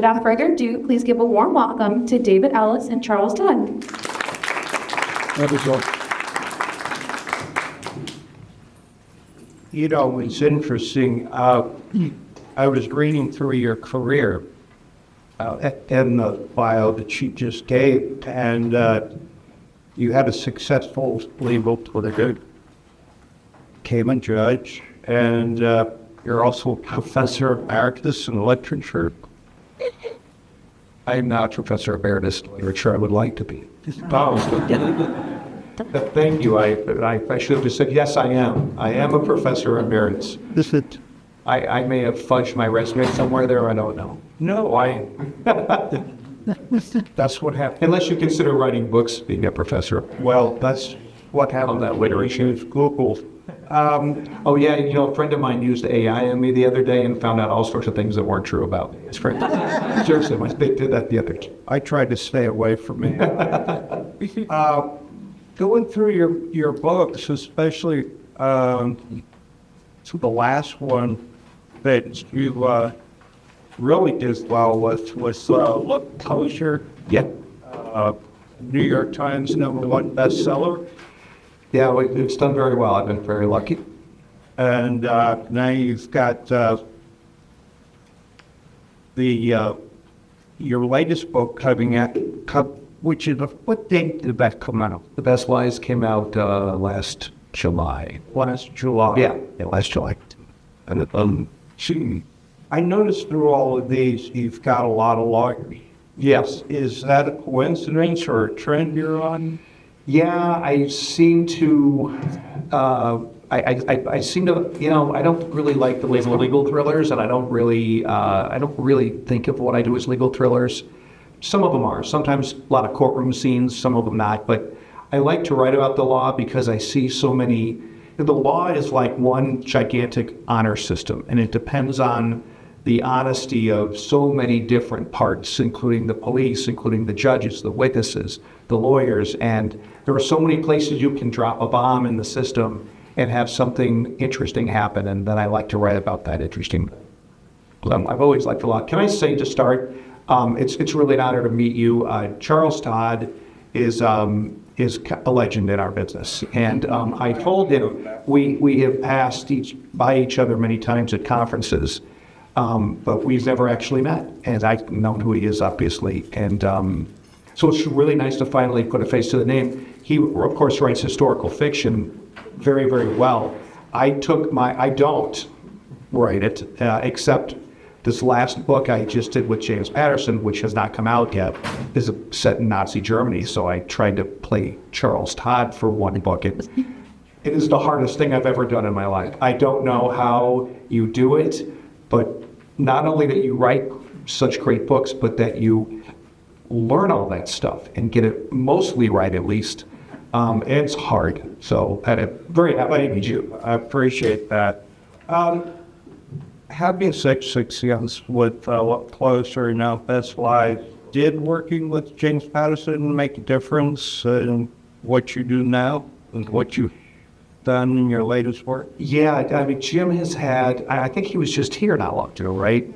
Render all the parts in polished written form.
Without further ado, please give a warm welcome to David Ellis and Charles Todd. You know, it's interesting. I was reading through your career in the bio that you just gave, and you had a successful legal career, became a judge, and you're also a professor emeritus in literature. I'm not a professor emeritus in literature. I would like to be. Thank you. I should have just said, yes, I am. I am a professor emeritus. I may have fudged my resume somewhere there. I don't know. No, that's what happened. Unless you consider writing books being a professor. Well, that's what happened. That literature is Google. Oh yeah, you know, a friend of mine used AI on me the other day and found out all sorts of things that weren't true about me. His friend. Seriously, my they did that the other day. I tried to stay away from it. Going through your books, especially to the last one that you really did well with was Look Closer. Yeah. New York Times #1 bestseller. Yeah, it's done very well. I've been very lucky. And now you've got your latest book coming out, which is what date did that come out? The Best Lies came out last July. Last July? Yeah, last July. And I noticed through all of these, you've got a lot of lawyers. Yes. Is that a coincidence or a trend you're on? Yeah, I seem to, I seem to, you know, I don't really like the label legal thrillers, and I don't really think of what I do as legal thrillers. Some of them are. Sometimes a lot of courtroom scenes, some of them not. But I like to write about the law because I see so many. The law is like one gigantic honor system, and it depends on the honesty of so many different parts, including the police, including the judges, the witnesses, the lawyers. And there are so many places you can drop a bomb in the system and have something interesting happen. And then I like to write about that interesting. I've always liked the law. Can I say to start? It's really an honor to meet you. Charles Todd is a legend in our business, and I told him we have passed by each other many times at conferences, but we've never actually met. And I've known who he is, obviously, and so it's really nice to finally put a face to the name. He, of course, writes historical fiction very, very well. I don't write it, except this last book I just did with James Patterson, which has not come out yet, is set in Nazi Germany. So I tried to play Charles Todd for one book. It is the hardest thing I've ever done in my life. I don't know how you do it, but not only that you write such great books, but that you learn all that stuff and get it mostly right, at least. It's hard. So I'm very happy to meet you. I appreciate that. Having success with Look Closer, now Best Lies, did working with James Patterson make a difference in what you do now and what you've done in your latest work? Yeah, I mean, Jim has had, I think he was just here not long ago, right?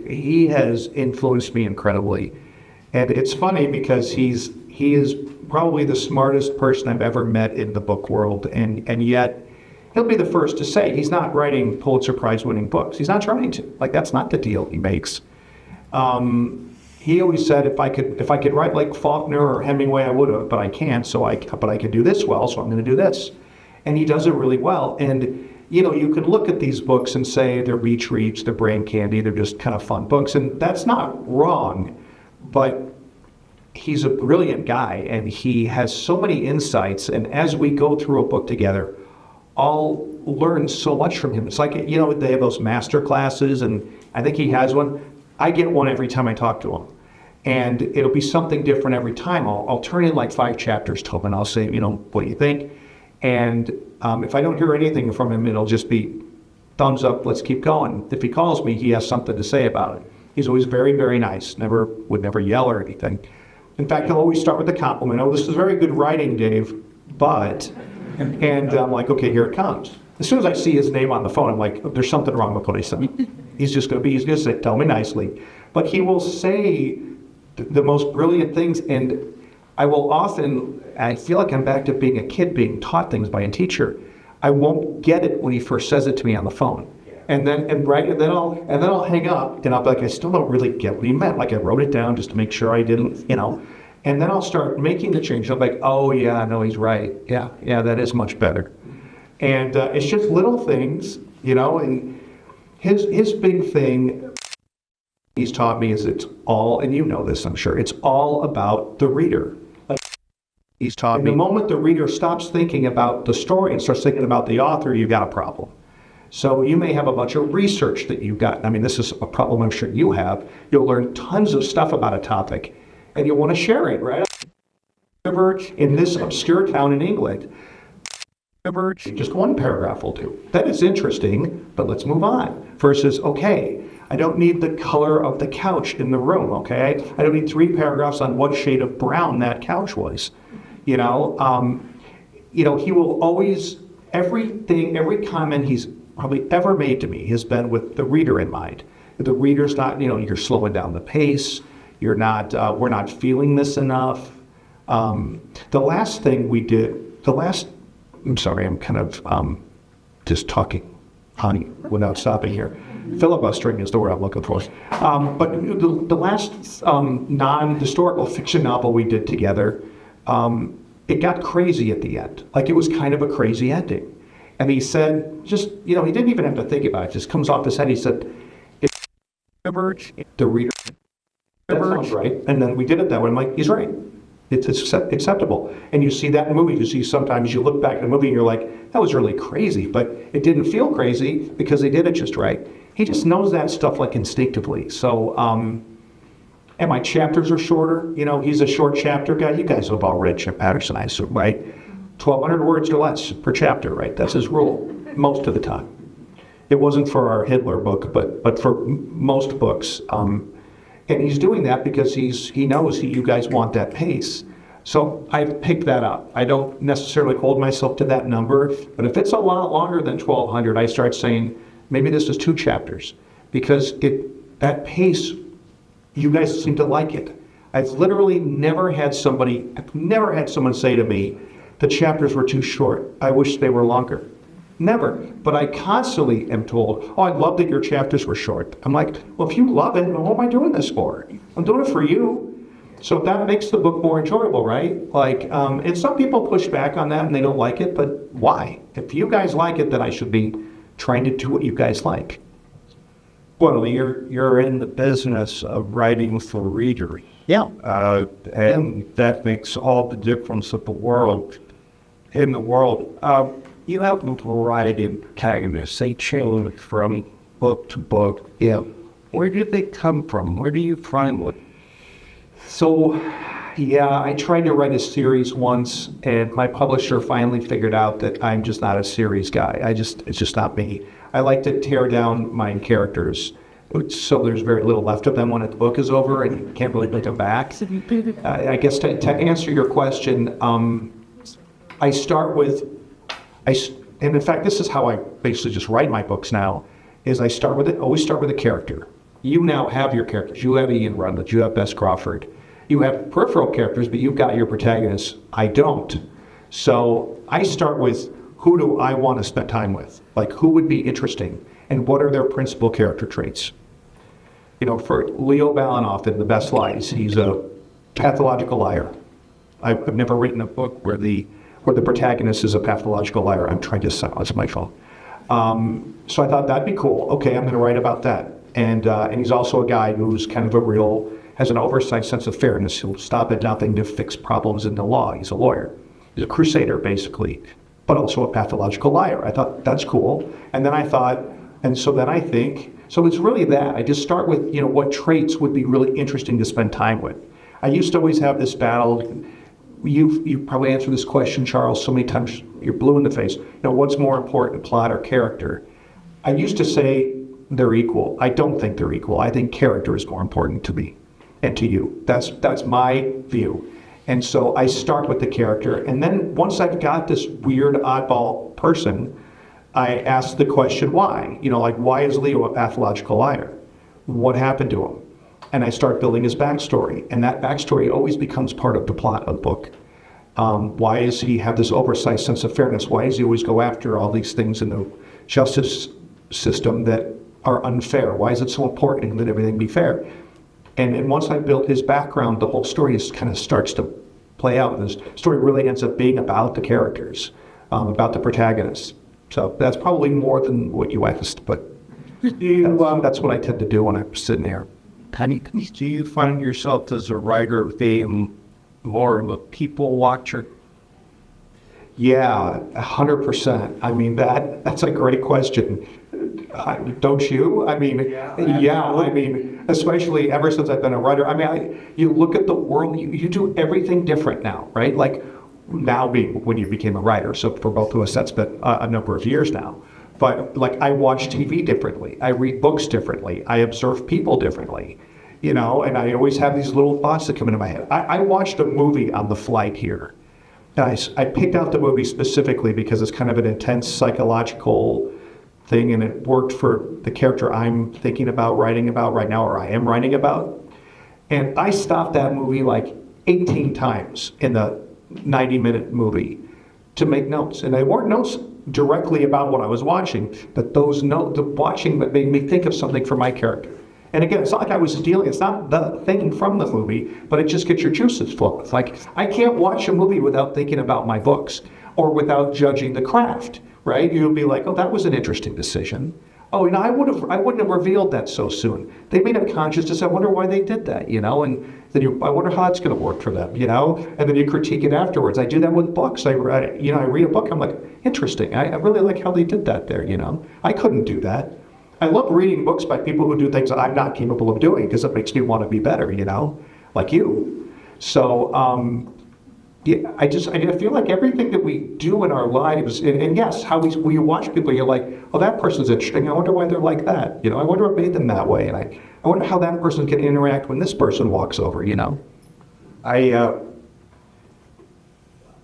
He has influenced me incredibly. And it's funny because he is probably the smartest person I've ever met in the book world, and yet he'll be the first to say he's not writing Pulitzer Prize winning books. He's not trying to. Like, that's not the deal he makes. He always said, if I could write like Faulkner or Hemingway, I would have, but I can't. But I could do this well, so I'm going to do this. And he does it really well. And you know, you can look at these books and say they're beach reads, they're brain candy, they're just kind of fun books, and that's not wrong. But he's a brilliant guy, and he has so many insights. And as we go through a book together, I'll learn so much from him. It's like, you know, they have those master classes, and I think he has one. I get one every time I talk to him. And it'll be something different every time. I'll turn in like 5 chapters to him, and I'll say, you know, what do you think? And if I don't hear anything from him, it'll just be thumbs up, let's keep going. If he calls me, he has something to say about it. He's always very, very nice, would never yell or anything. In fact, he'll always start with a compliment. Oh, this is very good writing, Dave, but... And I'm like, okay, here it comes. As soon as I see his name on the phone, I'm like, oh, there's something wrong with what I said. He's going to say, tell me nicely. But he will say the most brilliant things, and I feel like I'm back to being a kid being taught things by a teacher. I won't get it when he first says it to me on the phone. And then I'll hang up, and I'll be like, I still don't really get what he meant. Like, I wrote it down just to make sure I didn't, and then I'll start making the change. I'm like, oh yeah, no, he's right. Yeah, that is much better. And it's just little things, and his big thing he's taught me is it's all, and you know this, I'm sure, it's all about the reader. Like, he's taught me, the moment the reader stops thinking about the story and starts thinking about the author, you've got a problem. So you may have a bunch of research that you've got. I mean, this is a problem I'm sure you have. You'll learn tons of stuff about a topic, and you'll want to share it, right? In this obscure town in England, just one paragraph will do. That is interesting, but let's move on. Versus, okay, I don't need the color of the couch in the room, okay? I don't need 3 paragraphs on what shade of brown that couch was. He will always, every comment he's probably ever made to me has been with the reader in mind. The reader's not, you're slowing down the pace. We're not feeling this enough. The last thing we did, I'm sorry, I'm kind of just talking, honey, without stopping here. Filibustering is the word I'm looking for. But the last non-historical fiction novel we did together, it got crazy at the end. Like, it was kind of a crazy ending. And he said, he didn't even have to think about it. It just comes off his head. He said, the reader, that sounds right. And then we did it that way. I'm like, he's right. It's acceptable. And you see that in movies. You see sometimes you look back at a movie and you're like, that was really crazy. But it didn't feel crazy because they did it just right. He just knows that stuff like instinctively. So, and my chapters are shorter. He's a short chapter guy. You guys have all read Chip Patterson, I assume, right? 1,200 words or less per chapter, right? That's his rule most of the time. It wasn't for our Hitler book, but for most books. And he's doing that because he knows you guys want that pace. So I've picked that up. I don't necessarily hold myself to that number, but if it's a lot longer than 1,200, I start saying, maybe this is 2 chapters. Because that pace, you guys seem to like it. I've literally never had someone say to me, the chapters were too short. I wish they were longer. Never. But I constantly am told, I love that your chapters were short. I'm like, well, if you love it, what am I doing this for? I'm doing it for you. So that makes the book more enjoyable, right? Like, and some people push back on that and they don't like it, but why? If you guys like it, then I should be trying to do what you guys like. Well, you're in the business of writing for readers. Yeah. And that makes all the difference in the world. You have a variety of protagonists. They change from book to book. Yeah. Where do they come from? Where do you find them? So, I tried to write a series once, and my publisher finally figured out that I'm just not a series guy. It's just not me. I like to tear down my characters, so there's very little left of them when the book is over, and you can't really put them back. I guess to answer your question, I start with, and in fact, this is how I basically just write my books now, is I always start with a character. You now have your characters. You have Ian Rutledge, you have Bess Crawford. You have peripheral characters, but you've got your protagonists. I don't. So I start with, who do I want to spend time with? Like, who would be interesting? And what are their principal character traits? For Leo Balanoff in The Best Lies, he's a pathological liar. I've never written a book where the protagonist is a pathological liar. I'm trying to silence my phone. So I thought that'd be cool. Okay, I'm going to write about that. And he's also a guy who's kind of has an oversight sense of fairness. He'll stop at nothing to fix problems in the law. He's a lawyer. He's a crusader, basically, but also a pathological liar. I thought, that's cool. And then I thought, so it's really that. I just start with, what traits would be really interesting to spend time with. I used to always have this battle. You probably answered this question, Charles, so many times. You're blue in the face. What's more important, plot or character? I used to say they're equal. I don't think they're equal. I think character is more important to me and to you. That's my view. And so I start with the character, and then once I've got this weird oddball person, I ask the question, why? Like, why is Leo a pathological liar? What happened to him? And I start building his backstory. And that backstory always becomes part of the plot of the book. Why does he have this oversized sense of fairness? Why does he always go after all these things in the justice system that are unfair? Why is it so important that everything be fair? And once I built his background, the whole story just kind of starts to play out. And the story really ends up being about the characters, about the protagonists. So that's probably more than what you asked, but that's what I tend to do when I'm sitting here. Do you find yourself as a writer being more of a people watcher? Yeah, 100%. I mean, that's a great question. Don't you? I mean, yeah, I mean, especially ever since I've been a writer. I mean, you look at the world, you do everything different now, right? Like now being when you became a writer. So for both of us, that's been a number of years now. But like I watch TV differently. I read books differently. I observe people differently, and I always have these little thoughts that come into my head. I watched a movie on the flight here. And I picked out the movie specifically because it's kind of an intense psychological thing, and it worked for the character I'm thinking about writing about right now, or I am writing about. And I stopped that movie like 18 times in the 90-minute movie to make notes. And they weren't notes directly about what I was watching, but those notes, the watching that made me think of something for my character. And again, it's not like I was stealing, it's not the thing from the movie, but it just gets your juices flowing. It's like, I can't watch a movie without thinking about my books or without judging the craft, right? You'll be like, oh, that was an interesting decision. Oh, I wouldn't have revealed that so soon. They made a conscious decision. I wonder why they did that, and then I wonder how it's going to work for them, and then you critique it afterwards. I do that with books. I read a book, I'm like, interesting. I really like how they did that there, I couldn't do that. I love reading books by people who do things that I'm not capable of doing because it makes me want to be better, like you. So, yeah, I feel like everything that we do in our lives, and yes, how we watch people, you're like, oh, that person's interesting. I wonder why they're like that. I wonder what made them that way. And I wonder how that person can interact when this person walks over,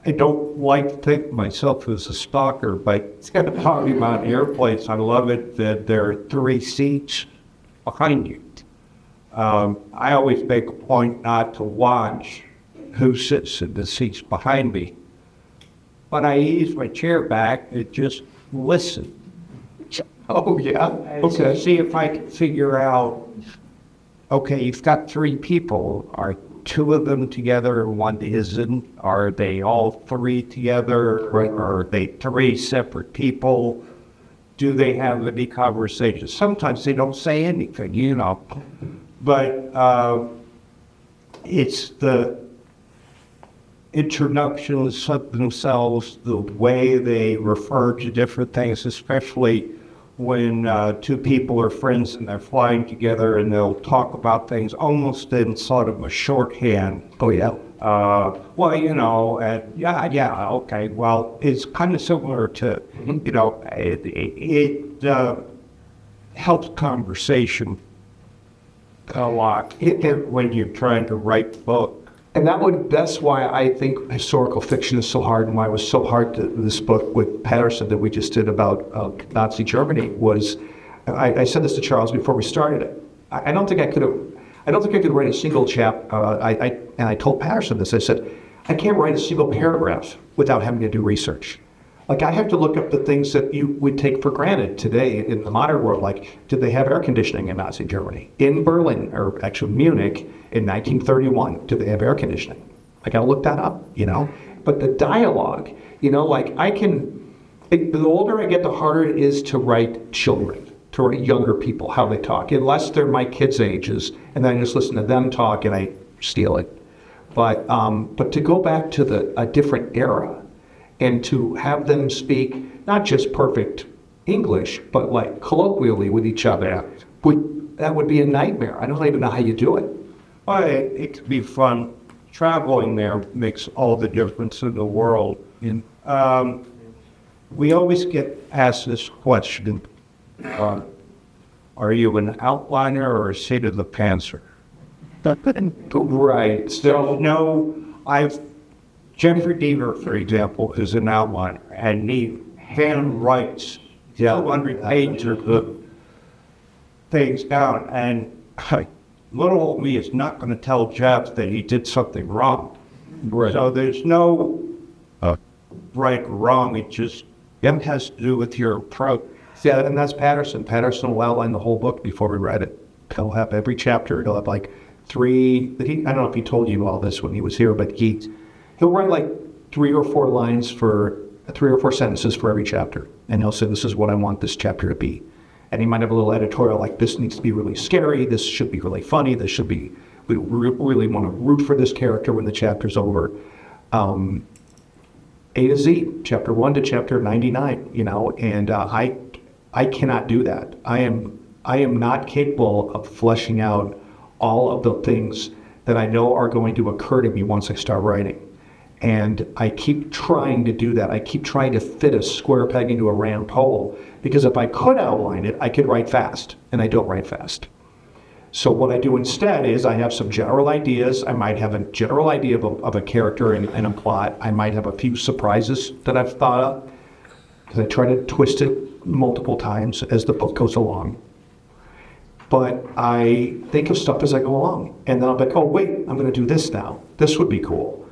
I don't like to think of myself as a stalker, but talking about airplanes, I love it that there are 3 seats behind you. I always make a point not to watch who sits in the seats behind me, but I ease my chair back and just listen. Oh, yeah? Okay. See if I can figure out, okay, you've got 3 people. Are 2 of them together and 1 isn't? Are they all 3 together? Right. Or are they 3 separate people? Do they have any conversations? Sometimes they don't say anything, But it's the introductions of themselves, the way they refer to different things, especially when 2 people are friends and they're flying together and they'll talk about things almost in sort of a shorthand. Oh, yeah. Well, and yeah, okay. Well, it's kind of similar to, it helps conversation a lot when you're trying to write the book. And that's why I think historical fiction is so hard, and why it was so hard this book with Patterson that we just did about Nazi Germany was, I said this to Charles before we started it. I don't think I could write a single and I told Patterson this. I said, I can't write a single paragraph without having to do research. Like, I have to look up the things that you would take for granted today in the modern world. Like, did they have air conditioning in Nazi Germany? In Berlin, or actually Munich, in 1931, did they have air conditioning? I gotta look that up, But the dialogue, the older I get, the harder it is to write children, to write younger people, how they talk, unless they're my kids' ages, and then I just listen to them talk and I steal it. But to go back to a different era, and to have them speak not just perfect English, but like colloquially with each other, that would be a nightmare. I don't even know how you do it. Well, it could be fun. Traveling there makes all the difference in the world. We always get asked this question, are you an outliner or a seat of the pantser? Right. So, Jeffrey Deaver, for example, is an outliner, and he hand writes 200 pages of things down, and little old me is not going to tell Jeff that he did something wrong. Right. So there's no right or wrong. It just has to do with your approach. Yeah, and that's Patterson. Patterson will outline the whole book before we read it. He'll have every chapter. He'll have like three. I don't know if he told you all this when he was here, but he'll write like 3 or 4 lines for 3 or 4 sentences for every chapter, and he'll say, "This is what I want this chapter to be." And he might have a little editorial like, "This needs to be really scary. This should be really funny. This should be. We really want to root for this character when the chapter's over." A to Z, chapter 1 to chapter 99. And I cannot do that. I am not capable of fleshing out all of the things that I know are going to occur to me once I start writing. And I keep trying to do that. I keep trying to fit a square peg into a round hole, because if I could outline it, I could write fast, and I don't write fast. So what I do instead is I have some general ideas. I might have a general idea of a character and a plot. I might have a few surprises that I've thought of, because I try to twist it multiple times as the book goes along. But I think of stuff as I go along, and then I'll be like, oh wait, I'm going to do this now. This would be cool.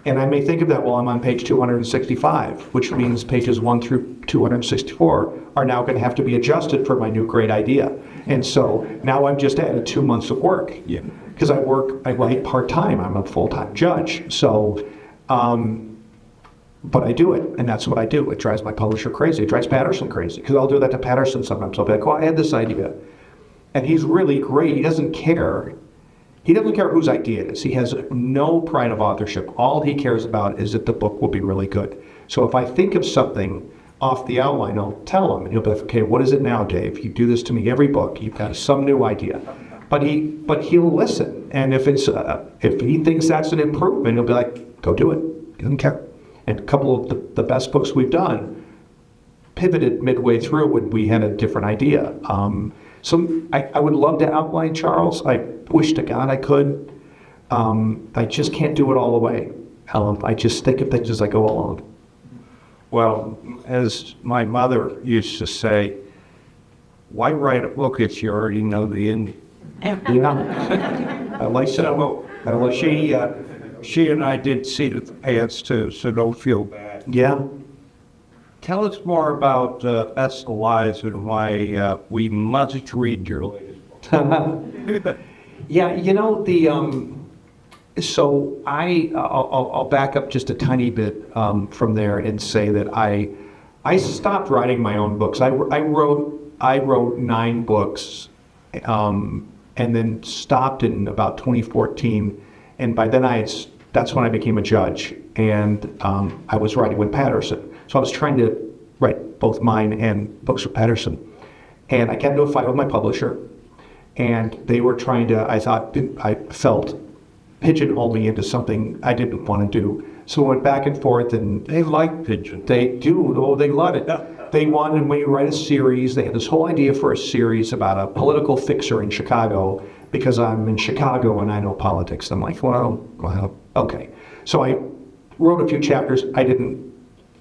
And I may think of that while I'm on page 265, which means pages 1 through 264 are now going to have to be adjusted for my new great idea. And so now I've just added 2 months of work. Yeah. Because I write part-time. I'm a full-time judge. So, but I do it, and that's what I do. It drives my publisher crazy. It drives Patterson crazy, because I'll do that to Patterson sometimes. I'll be like, oh, I had this idea. And he's really great. He doesn't care. He doesn't care whose idea it is. He has no pride of authorship. All he cares about is that the book will be really good. So if I think of something off the outline, I'll tell him, and he'll be like, okay, what is it now, Dave? You do this to me every book. You've got some new idea. But he'll listen. And if he thinks that's an improvement, he'll be like, go do it. He doesn't care. And a couple of the best books we've done pivoted midway through when we had a different idea. So I would love to outline Charles. I wish to God I could. I just can't do it all the way. I just think of things as I go along. Well, as my mother used to say, why write a book if you already know the ending? Yeah. I like So she and I did Seat of the Pants too, so don't feel bad. Yeah. Tell us more about Best of Lies and why we must read your latest book. Yeah, so I'll back up just a tiny bit from there and say that I stopped writing my own books. I wrote 9 books, and then stopped in about 2014, and by then that's when I became a judge, and I was writing with Patterson. So I was trying to write both mine and books with Patterson. And I got into a fight with my publisher, and they were trying to, I felt, pigeonhole me into something I didn't want to do. So we went back and forth, and They like pigeon. they do, oh, they love it. They wanted me to write a series. They had this whole idea for a series about a political fixer in Chicago, because I'm in Chicago and I know politics. I'm like, well, okay. So I wrote a few chapters.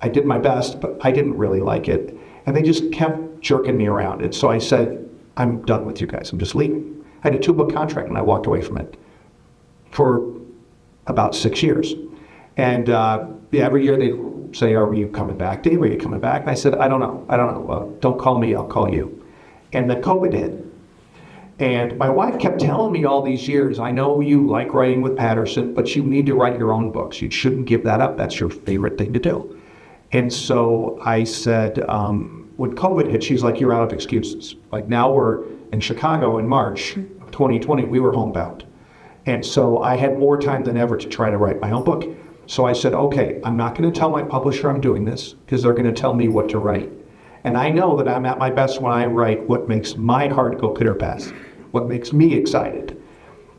I did my best, but I didn't really like it. And they just kept jerking me around. And so I said, I'm done with you guys. I'm just leaving. I had a 2-book contract, and I walked away from it for about 6 years. And every year they say, are you coming back, Dave? Are you coming back? And I said, I don't know. Don't call me. I'll call you. And then COVID hit. And my wife kept telling me all these years, I know you like writing with Patterson, but you need to write your own books. You shouldn't give that up. That's your favorite thing to do. And so I said, when COVID hit, she's like, you're out of excuses. Like, now we're in Chicago in March of 2020, we were homebound. And so I had more time than ever to try to write my own book. So I said, okay, I'm not going to tell my publisher I'm doing this, because they're going to tell me what to write. And I know that I'm at my best when I write what makes my heart go pitter-patter, what makes me excited.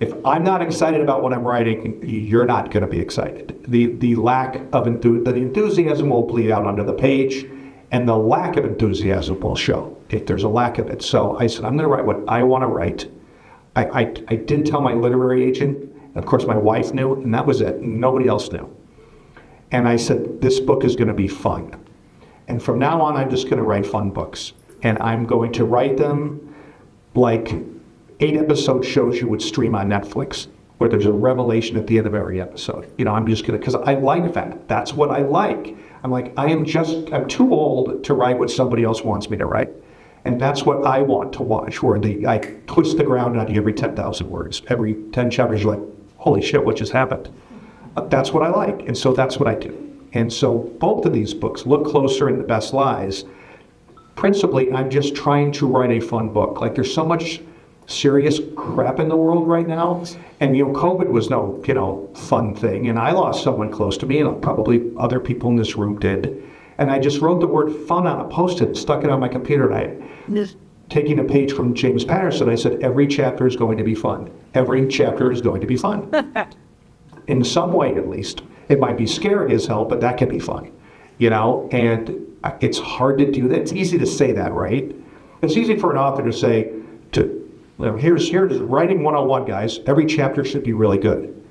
If I'm not excited about what I'm writing, you're not going to be excited. The lack of the enthusiasm will bleed out onto the page, and the lack of enthusiasm will show if there's a lack of it. So I said, I'm going to write what I want to write. I didn't tell my literary agent. Of course, my wife knew, and that was it. Nobody else knew. And I said, this book is going to be fun. And from now on, I'm just going to write fun books. And I'm going to write them like 8-episode shows you would stream on Netflix, where there's a revelation at the end of every episode. You know, I'm just going to, because I like that. That's what I like. I'm like, I'm too old to write what somebody else wants me to write. And that's what I want to watch, where I twist the ground out of every 10,000 words. Every 10 chapters, you're like, holy shit, what just happened? That's what I like. And so that's what I do. And so both of these books, Look Closer and The Best Lies, principally, I'm just trying to write a fun book. Like, there's so much serious crap in the world right now. And, you know, COVID was no, you know, fun thing. And I lost someone close to me, and probably other people in this room did. And I just wrote the word fun on a Post-it and stuck it on my computer. And taking a page from James Patterson, I said, every chapter is going to be fun. Every chapter is going to be fun. In some way, at least. It might be scary as hell, but that can be fun, you know? And it's hard to do that. It's easy to say that, right? It's easy for an author to say, here's writing 101, guys. Every chapter should be really good.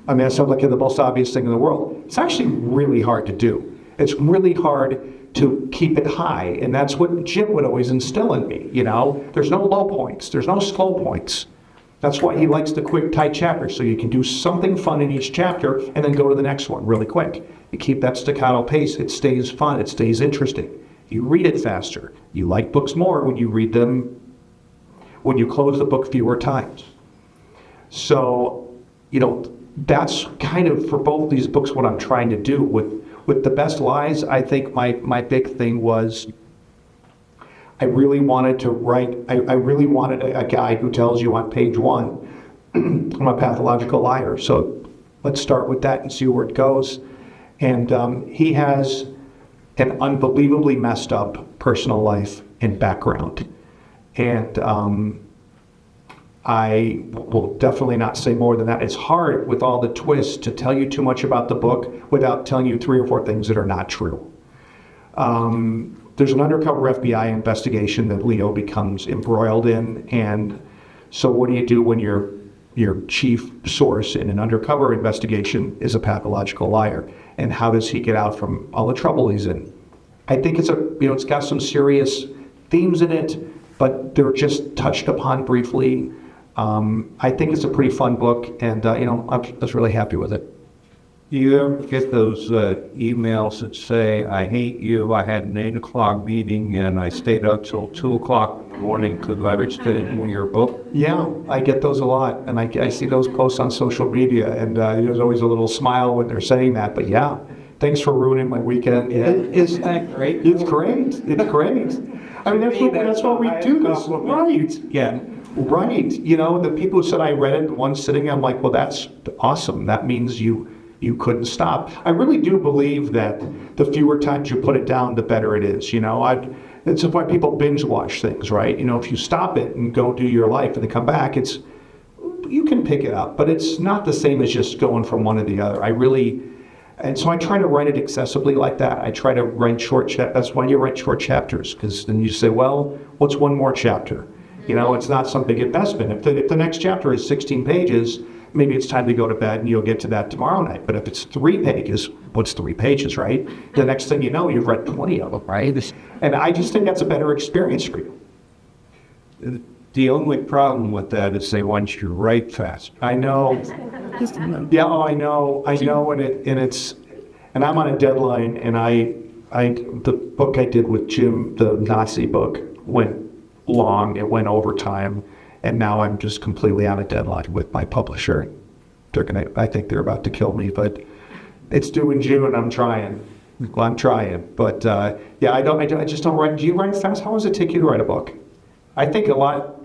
I mean, that sounds like the most obvious thing in the world. It's actually really hard to do. It's really hard to keep it high. And that's what Jim would always instill in me, you know? There's no low points. There's no slow points. That's why he likes the quick, tight chapters, so you can do something fun in each chapter and then go to the next one really quick. You keep that staccato pace. It stays fun. It stays interesting. You read it faster. You like books more when you read them, when you close the book fewer times. So, you know, that's kind of, for both these books, what I'm trying to do. With The Best Lies, I think my big thing was I really wanted to write, I really wanted a guy who tells you on page 1, I'm a pathological liar. So let's start with that and see where it goes. And he has an unbelievably messed up personal life and background. And I will definitely not say more than that. It's hard with all the twists to tell you too much about the book without telling you 3 or 4 things that are not true. There's an undercover FBI investigation that Leo becomes embroiled in, and so what do you do when your chief source in an undercover investigation is a pathological liar? And how does he get out from all the trouble he's in? I think it's got some serious themes in it, but they're just touched upon briefly. I think it's a pretty fun book, and I was really happy with it. Do you ever get those emails that say, I hate you, I had an 8 o'clock meeting and I stayed up till 2 o'clock in the morning because I was studying your book? Yeah, I get those a lot, and I see those posts on social media, and there's always a little smile when they're saying that, but yeah, thanks for ruining my weekend. Isn't that great? It's great. It's great. I mean, that's what we do. Right. Yeah. Right. You know, the people who said I read it in one sitting, I'm like, well, that's awesome. That means you couldn't stop. I really do believe that the fewer times you put it down, the better it is. You know, it's why people binge watch things, right? You know, if you stop it and go do your life and then come back, you can pick it up, but it's not the same as just going from one to the other. And so I try to write it accessibly like that. I try to write that's why you write short chapters, because then you say, well, what's one more chapter? You know, it's not some big investment. If the next chapter is 16 pages, maybe it's time to go to bed and you'll get to that tomorrow night. But if it's 3 pages, what's 3 pages, right? The next thing you know, you've read 20 of them, right? And I just think that's a better experience for you. The only problem with that is they want you to write fast. I know. Yeah, I know, and I'm on a deadline, and the book I did with Jim, the Nazi book, went long, it went over time, and now I'm just completely on a deadline with my publisher. I think they're about to kill me, but it's due in June. I'm trying. Well, I'm trying, but yeah, I just don't write. Do you write fast? How long does it take you to write a book? I think a lot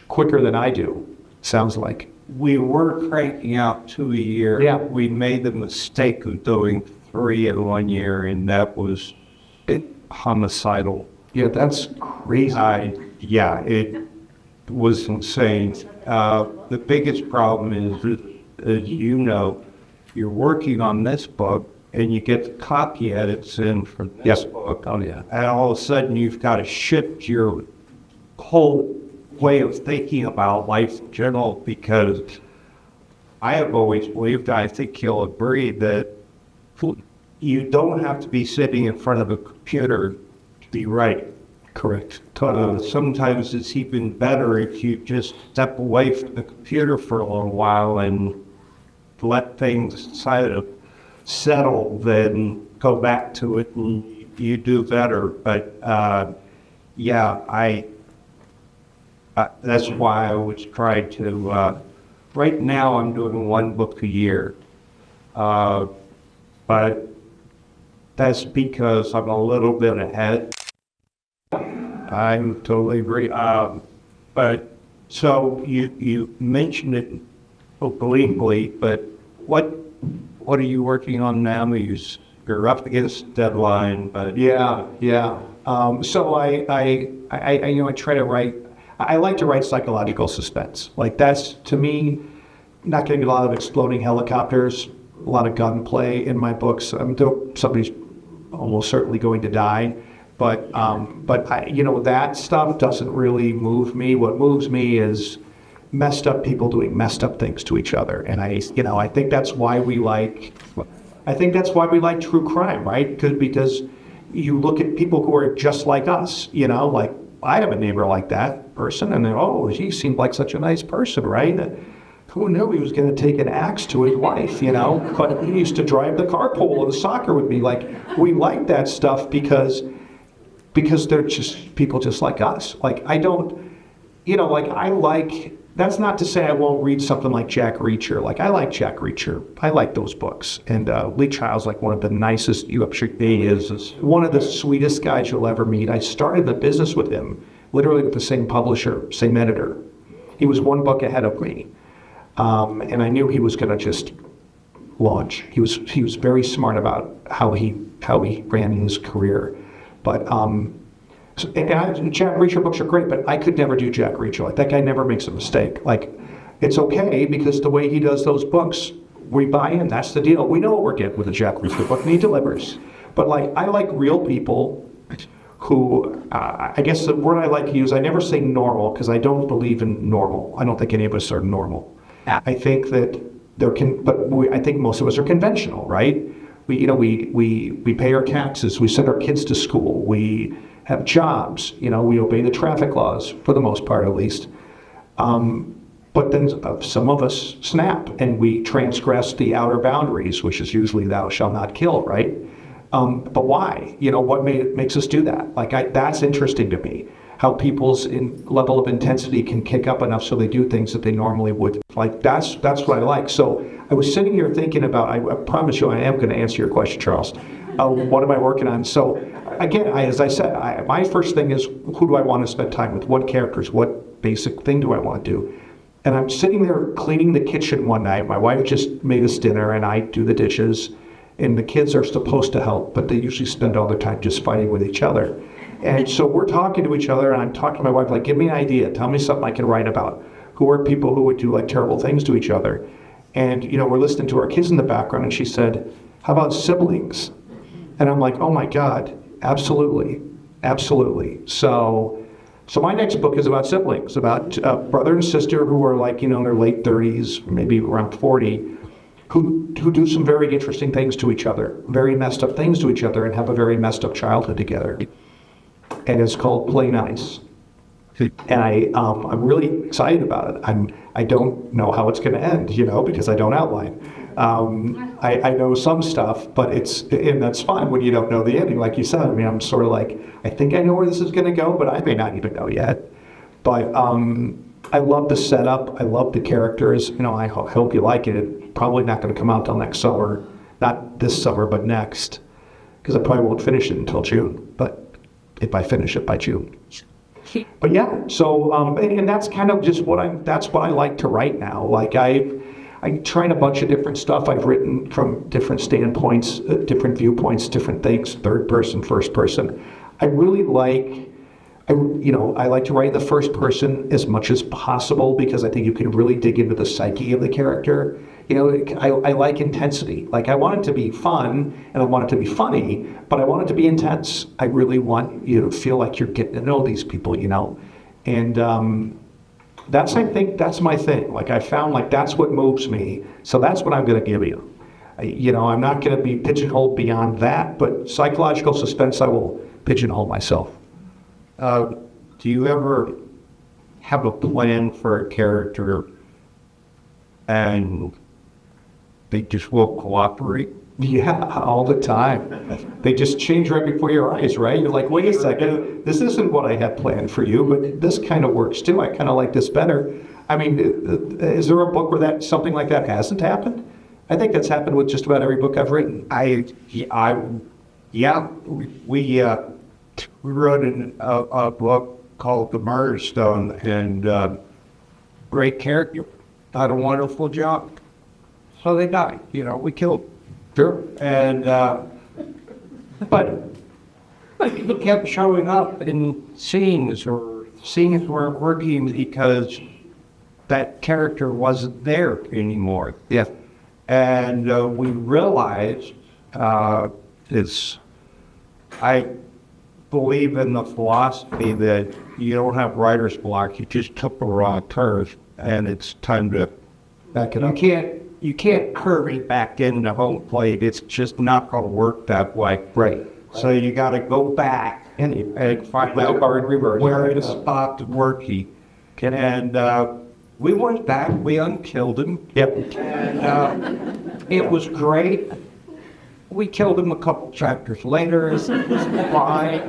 quicker than I do. Sounds like. We were cranking out 2 a year. Yeah. We made the mistake of doing 3 in 1 year, and that was homicidal. Yeah, that's crazy. Yeah, it was insane. The biggest problem is, as you know, you're working on this book, and you get the copy edits in for this book. Oh, yeah. And all of a sudden, you've got to shift your whole way of thinking about life in general, because I have always believed, I think you'll agree, that you don't have to be sitting in front of a computer to be right. Correct. Sometimes it's even better if you just step away from the computer for a little while and let things kind of settle, then go back to it and you do better. But that's why I was trying to, right now I'm doing one book a year. But that's because I'm a little bit ahead. I totally agree. But so you mentioned it obliquely, but what are you working on now? You're up against the deadline, but Yeah. So I try to write. I like to write psychological suspense. Like that's to me, not getting a lot of exploding helicopters, a lot of gunplay in my books. Somebody's almost certainly going to die, but that stuff doesn't really move me. What moves me is messed up people doing messed up things to each other, and I think that's why we like. I think that's why we like true crime, right? Because you look at people who are just like us, like I have a neighbor like that person, and he seemed like such a nice person, right? Who knew he was going to take an axe to his wife, But he used to drive the carpool of the soccer with me. Like, we like that stuff because they're just people just like us. Like, I don't, that's not to say I won't read something like Jack Reacher. Like, I like Jack Reacher. I like those books. And Lee Child's like one of the nicest, he is one of the sweetest guys you'll ever meet. I started the business with him, literally with the same publisher, same editor. He was one book ahead of me. And I knew he was going to just launch. He was very smart about how he ran his career. But Jack Reacher books are great, but I could never do Jack Reacher. Like that guy never makes a mistake. Like it's okay because the way he does those books, we buy in. That's the deal. We know what we're getting with a Jack Reacher book, and he delivers. But like I like real people who I guess the word I like to use. I never say normal because I don't believe in normal. I don't think any of us are normal. I think that I think most of us are conventional, right? We pay our taxes, we send our kids to school, we have jobs, we obey the traffic laws for the most part, at least. But then some of us snap and we transgress the outer boundaries, which is usually thou shalt not kill, right? But why? What makes us do that? Like that's interesting to me. How people's level of intensity can kick up enough so they do things that they normally would. Like that's what I like. So I was sitting here thinking about. I promise you, I am going to answer your question, Charles. What am I working on? So again, as I said, my first thing is who do I want to spend time with? What characters? What basic thing do I want to do? And I'm sitting there cleaning the kitchen one night. My wife just made us dinner, and I do the dishes. And the kids are supposed to help, but they usually spend all their time just fighting with each other. And so we're talking to each other, and I'm talking to my wife, like, give me an idea. Tell me something I can write about. Who are people who would do, like, terrible things to each other? And, we're listening to our kids in the background, and she said, how about siblings? And I'm like, oh, my God, absolutely, absolutely. So my next book is about siblings, about a brother and sister who are, like, in their late 30s, maybe around 40, who do some very interesting things to each other, very messed up things to each other, and have a very messed up childhood together. And it's called Play Nice. And I'm really excited about it. I don't know how it's going to end, because I don't outline. I know some stuff, but and that's fine when you don't know the ending. Like you said, I'm sort of like, I think I know where this is going to go, but I may not even know yet. But I love the setup. I love the characters. I hope you like it. It's probably not going to come out till next summer. Not this summer, but next. Because I probably won't finish it until June. But if I finish it by June. But yeah, so and that's kind of just that's what I like to write now. Like I tried a bunch of different stuff. I've written from different standpoints, different viewpoints, different things, third person, first person. I really like, I like to write in the first person as much as possible because I think you can really dig into the psyche of the character. I like intensity. Like I want it to be fun and I want it to be funny, but I want it to be intense. I really want you to feel like you're getting to know these people, and I think that's my thing. Like I found like that's what moves me. So that's what I'm going to give you. I'm not going to be pigeonholed beyond that, but psychological suspense, I will pigeonhole myself. Do you ever have a plan for a character and they just won't cooperate? Yeah, all the time. They just change right before your eyes, right? You're like, wait a second, this isn't what I had planned for you, but this kind of works too. I kind of like this better. I mean, is there a book where something like that hasn't happened? I think that's happened with just about every book I've written. We wrote a book called The Murder Stone, and great character, had a wonderful job. So they died, we killed them. Sure. And, but he kept showing up in scenes weren't working because that character wasn't there anymore. Yeah. And we realized I believe in the philosophy that you don't have writer's block, you just took a raw curve, and it's time to back it up. You can't hurry back into home plate. It's just not going to work that way. Right. So you got to go back and find out where it stopped working. And we went back. We unkilled him. Yep. And it was great. We killed him a couple chapters later. It was fine.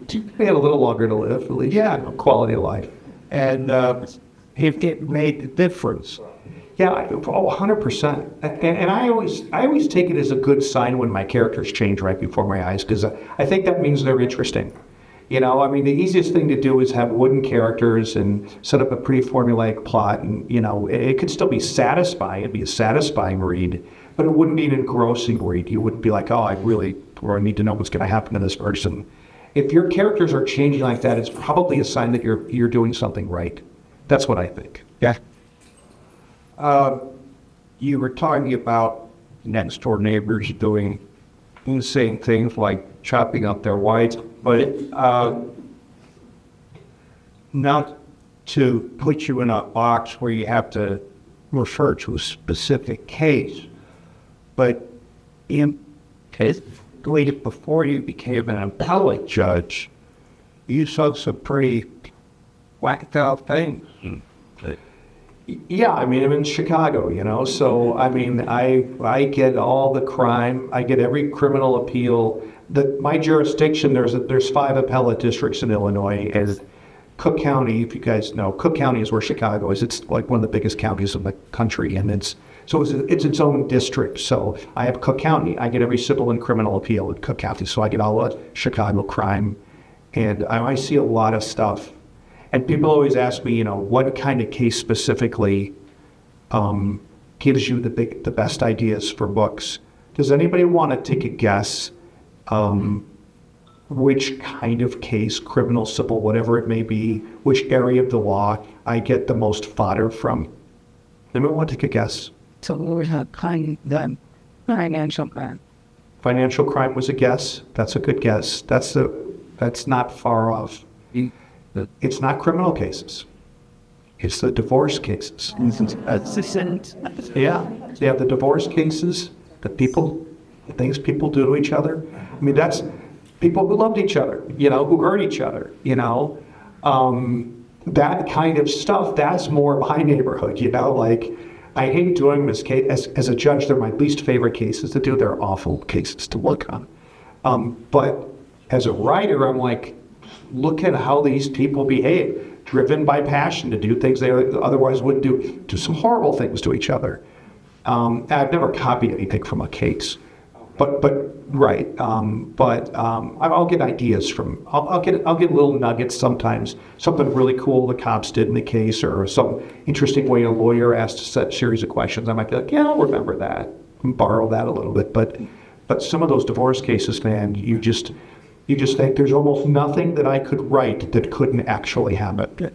He had a little longer to live, at least. Yeah. Quality of life. And it made the difference. Yeah, 100%. And I always take it as a good sign when my characters change right before my eyes, because I think that means they're interesting. I mean, the easiest thing to do is have wooden characters and set up a pretty formulaic plot, and it could still be satisfying. It'd be a satisfying read, but it wouldn't be an engrossing read. You wouldn't be like, oh, I need to know what's going to happen to this person. If your characters are changing like that, it's probably a sign that you're doing something right. That's what I think. Yeah. You were talking about next door neighbors doing insane things like chopping up their whites, but not to put you in a box where you have to refer to a specific case, but before you became an appellate judge, you saw some pretty whacked out things. Yeah, I mean, I'm in Chicago, so I mean, I get all the crime. I get every criminal appeal. My jurisdiction, there's 5 appellate districts in Illinois, and Cook County, if you guys know, Cook County is where Chicago is. It's like one of the biggest counties in the country, and it's its own district. So I have Cook County. I get every civil and criminal appeal in Cook County, so I get all the Chicago crime, and I see a lot of stuff. And people always ask me, what kind of case specifically gives you the best ideas for books? Does anybody want to take a guess which kind of case, criminal, civil, whatever it may be, which area of the law I get the most fodder from? Anybody want to take a guess? So we have financial crime. Financial crime was a guess. That's a good guess. That's not far off. It's not criminal cases. It's the divorce cases. Yeah, they have the divorce cases, the things people do to each other. I mean, that's people who loved each other, who hurt each other, that kind of stuff, that's more my neighborhood, like, I hate doing this case. As a judge, they're my least favorite cases to do. They're awful cases to look on. But as a writer, I'm like, look at how these people behave, driven by passion to do things they otherwise wouldn't do some horrible things to each other. I've never copied anything from a case, but I'll get ideas from. I'll get little nuggets sometimes. Something really cool the cops did in the case, or some interesting way a lawyer asked a set series of questions. I might be like, yeah, I'll remember that and borrow that a little bit. But some of those divorce cases, man, you just think there's almost nothing that I could write that couldn't actually happen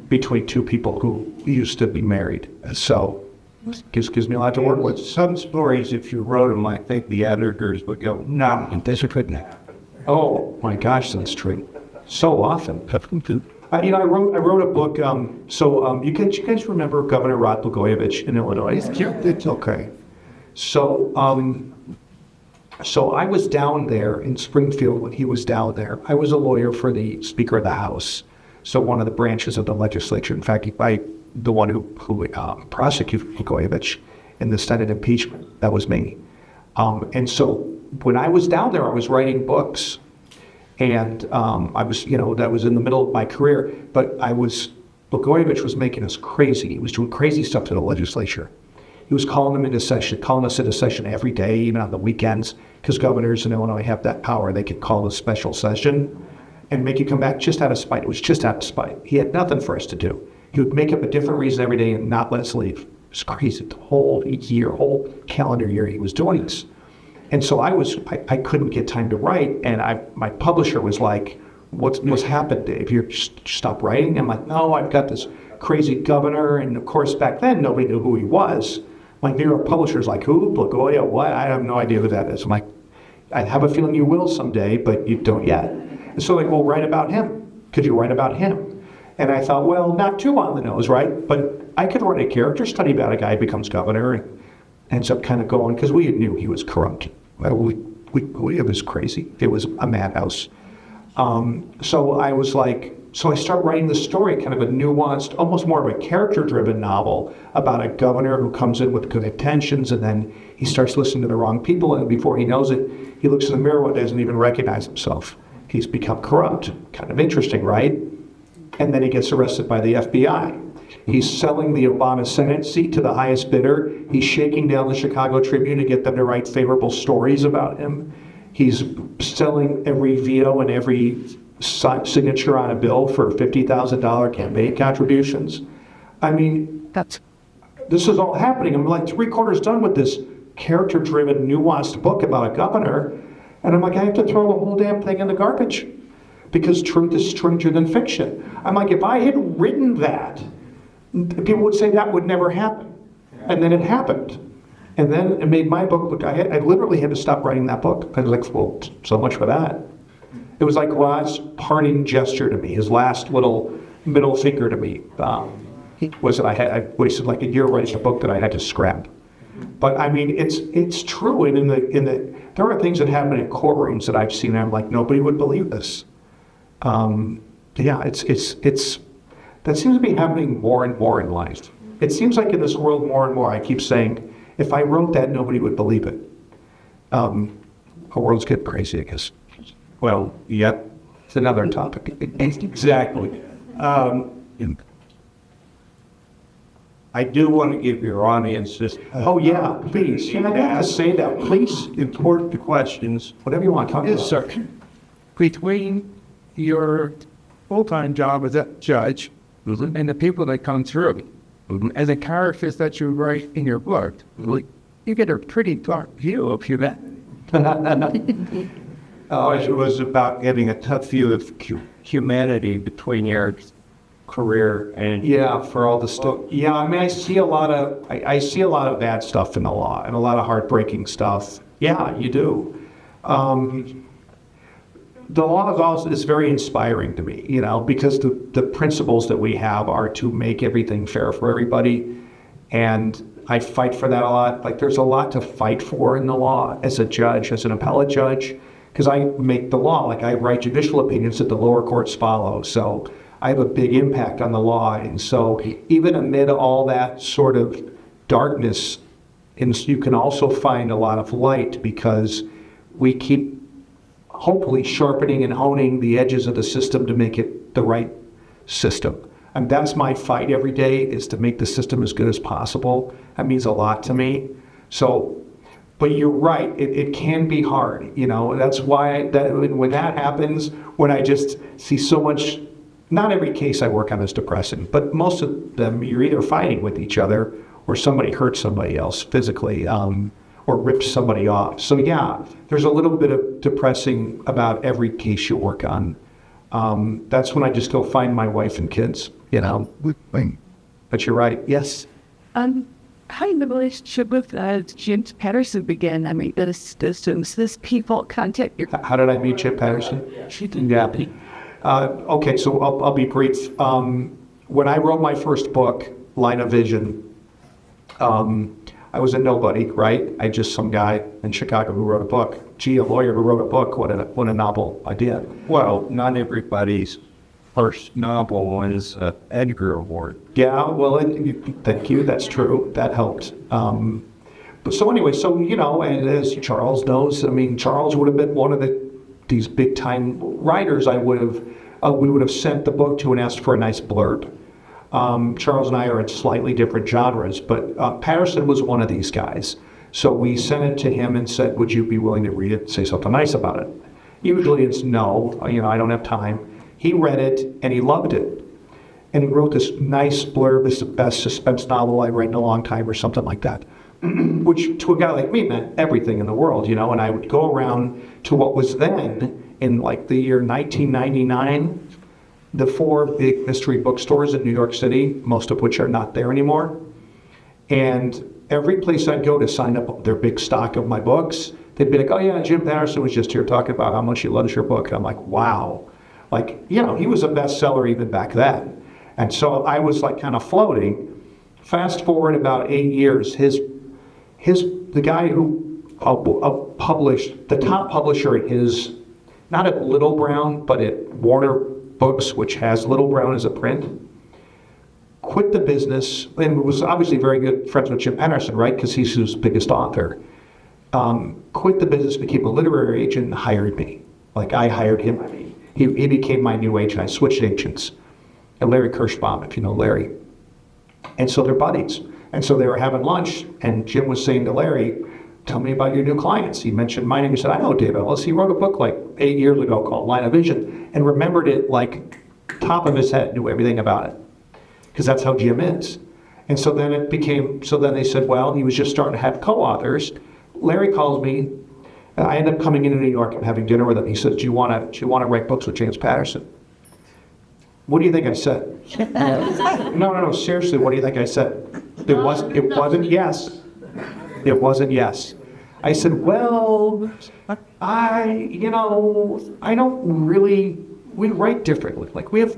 between 2 people who used to be married. So gives me a lot to work with. Some stories, if you wrote them, I think the editors would go, no, this couldn't happen. Oh my gosh, that's true. So often. I wrote a book. You guys remember Governor Rod Blagojevich in Illinois? It's okay. So I was down there in Springfield when he was down there. I was a lawyer for the Speaker of the House, so one of the branches of the legislature. In fact, the one who prosecuted Blagojevich in the Senate impeachment. That was me. And so when I was down there, I was writing books, and I was, that was in the middle of my career. But Blagojevich was making us crazy. He was doing crazy stuff to the legislature. He was calling us into session every day, even on the weekends, because governors in Illinois have that power. They could call a special session and make you come back just out of spite. It was just out of spite. He had nothing for us to do. He would make up a different reason every day and not let us leave. It was crazy. The whole calendar year he was doing this. And so I couldn't get time to write, and my publisher was like, what's happened, Dave? You stop writing? I'm like, no, I've got this crazy governor, and of course back then nobody knew who he was. My New York publisher's like, who? Blagojevich? What? I have no idea who that is. I'm like, I have a feeling you will someday, but you don't yet. And so like, well, write about him. Could you write about him? And I thought, well, not too on the nose, right? But I could write a character study about a guy who becomes governor and ends up kind of going, because we knew he was corrupt. Well, it was crazy. It was a madhouse. So I start writing the story, kind of a nuanced, almost more of a character-driven novel about a governor who comes in with good intentions, and then he starts listening to the wrong people, and before he knows it, he looks in the mirror and doesn't even recognize himself. He's become corrupt. Kind of interesting, right? And then he gets arrested by the FBI. He's selling the Obama Senate seat to the highest bidder. He's shaking down the Chicago Tribune to get them to write favorable stories about him. He's selling every veto and every signature on a bill for $50,000 campaign contributions. I mean, this is all happening. I'm like 3/4 done with this character-driven, nuanced book about a governor, and I'm like, I have to throw the whole damn thing in the garbage because truth is stranger than fiction. I'm like, if I had written that, people would say that would never happen, and then it happened. And then it made my book look, I literally had to stop writing that book. I was like, well, so much for that. It was like Rod's parting gesture to me, his last little middle finger to me, was that I wasted like a year writing a book that I had to scrap. But I mean, it's true. And there are things that happen in courtrooms that I've seen, and I'm like, nobody would believe this. That seems to be happening more and more in life. It seems like in this world more and more, I keep saying, if I wrote that, nobody would believe it. Our world's getting crazy, I guess. Well, yep. It's another topic. Exactly. I do want to give your audience this. Oh, yeah, please. Can I have to say that, please? Important questions. Whatever you want to talk about. Yes, sir. Between your full-time job as a judge and the people that come through, and the characters that you write in your book, you get a pretty dark view of humanity. It was about getting a tough view of humanity between your career and For all the stuff. Yeah, I mean, I see a lot of bad stuff in the law and a lot of heartbreaking stuff. Yeah, you do. The law is very inspiring to me, because the principles that we have are to make everything fair for everybody, and I fight for that a lot. Like, there's a lot to fight for in the law as a judge, as an appellate judge, because I make the law. Like, I write judicial opinions that the lower courts follow, so I have a big impact on the law. And so even amid all that sort of darkness, you can also find a lot of light, because we keep hopefully sharpening and honing the edges of the system to make it the right system. And that's my fight every day, is to make the system as good as possible. That means a lot to me. So, but you're right, it can be hard. That's why when that happens, when I just see so much, not every case I work on is depressing, but most of them, you're either fighting with each other or somebody hurts somebody else physically, or rips somebody off. So yeah, there's a little bit of depressing about every case you work on. That's when I just go find my wife and kids, But you're right, yes. How did the relationship with Jim Patterson begin? I mean, this people contact you. How did I meet Chip Patterson? Yeah. Okay, so I'll be brief. When I wrote my first book, Line of Vision, I was a nobody, right? I just some guy in Chicago who wrote a book. Gee, a lawyer who wrote a book. What a novel idea. Well, not everybody's first novel was an Edgar Award. Yeah, well, thank you. That's true. That helped. But so anyway, so, you know, and as Charles knows, I mean, Charles would have been one of these big time writers we would have sent the book to and asked for a nice blurb. Charles and I are in slightly different genres, but Patterson was one of these guys. So we sent it to him and said, would you be willing to read it and say something nice about it? Usually it's no, you know, I don't have time. He read it and he loved it. And he wrote this nice blurb, this is the best suspense novel I've read in a long time or something like that. Which to a guy like me meant everything in the world, you know, and I would go around to what was then, in like the year 1999, the 4 big mystery bookstores in New York City, most of which are not there anymore. And every place I'd go to sign up their big stock of my books, they'd be like, oh yeah, Jim Patterson was just here talking about how much he loves your book. And I'm like, wow. Like, you know, he was a bestseller even back then. And so I was like kind of floating. Fast forward about 8 years, the guy who published, the top publisher at his, not at Little Brown, but at Warner Books, which has Little Brown as a print, quit the business and was obviously very good friends with Jim Patterson, right? Because he's his biggest author. Quit the business, became a literary agent, and hired me. Like I hired him. I mean, he became my new agent. I switched agents. And Larry Kirschbaum, if you know Larry. And so they're buddies. And so they were having lunch, and Jim was saying to Larry, tell me about your new clients. He mentioned my name. He said, I know David Ellis. He wrote a book like 8 years ago called Line of Vision, and remembered it like top of his head, knew everything about it. Because that's how Jim is. And so then then they said, well, he was just starting to have co-authors. Larry calls me. I end up coming into New York and having dinner with him. He says, do you want to write books with James Patterson? What do you think I said? No, seriously, what do you think I said? It wasn't yes. It wasn't yes. I said, well, I don't really, we write differently. Like we have,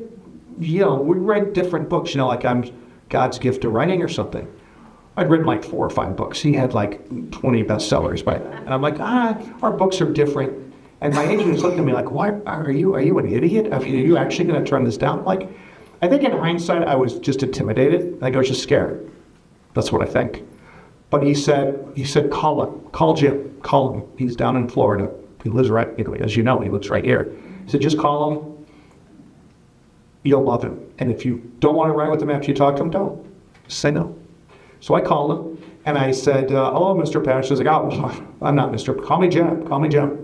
we write different books, like I'm God's gift to writing or something. I'd written like 4 or 5 books. He had like 20 bestsellers by then. And I'm like, our books are different. And my agent was looking at me like, why are you an idiot? I mean, are you actually going to turn this down? Like, I think in hindsight, I was just intimidated. I think I was just scared. That's what I think. But he said, call Jim, call him. He's down in Florida. He lives right, as you know, he lives right here. He said, just call him. You'll love him. And if you don't want to write with him after you talk to him, don't. Just say no. So I called him and I said, hello, Mr. Patterson. He's like, oh, I'm not Mr. Call me Jim.